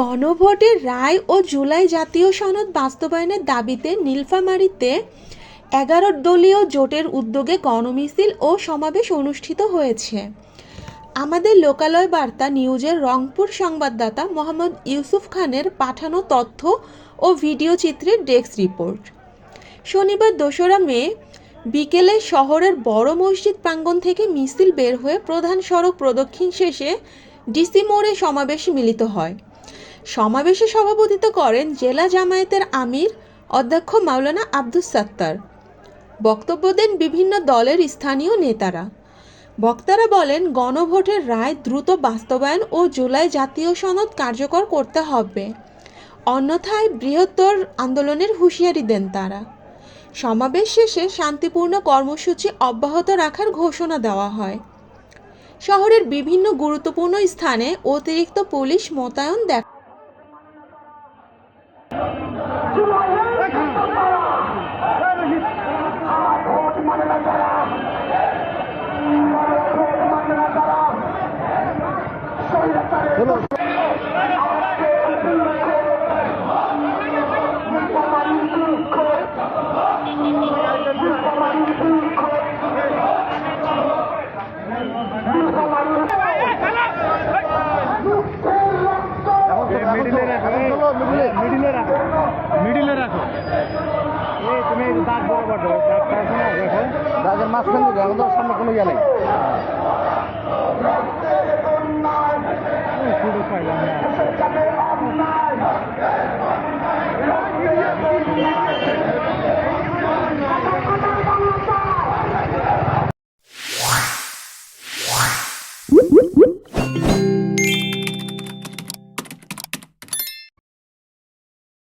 গণভোটের রায় ও জুলাই জাতীয় সনদ বাস্তবায়নের দাবিতে নীলফামারীতে ১১ দলীয় জোটের উদ্যোগে গণমিছিল ও সমাবেশ অনুষ্ঠিত হয়েছে। আমাদের লোকালয় বার্তা নিউজের রংপুর সংবাদদাতা মোহাম্মদ ইউসুফ খানের পাঠানো তথ্য ও ভিডিও চিত্রের ডেস্ক রিপোর্ট। শনিবার ২রা মে বিকেলে শহরের বড় মসজিদ প্রাঙ্গণ থেকে মিছিল বের হয়ে প্রধান সড়ক প্রদক্ষিণ শেষে ডিসি মোড়ে সমাবেশে মিলিত হয়। সমাবেশে সভাপতিত্ব করেন জেলা জামায়াতের আমির অধ্যক্ষ মাওলানা আব্দুস সাত্তার। বক্তব্য দেন বিভিন্ন দলের স্থানীয় নেতারা। বক্তারা বলেন, গণভোটের রায় দ্রুত বাস্তবায়ন ও জুলাই জাতীয় সনদ কার্যকর করতে হবে, অন্যথায় বৃহত্তর আন্দোলনের হুঁশিয়ারি দেন তারা। সমাবেশ শেষে শান্তিপূর্ণ কর্মসূচি অব্যাহত রাখার ঘোষণা দেওয়া হয়। শহরের বিভিন্ন গুরুত্বপূর্ণ স্থানে অতিরিক্ত পুলিশ মোতায়েন দেখা মিডিলে রাখো। তুমি দাগ বরাবর দেখো, দাগের মাঝখানে আমাদের সামনে কোনো ইয়ে নেই।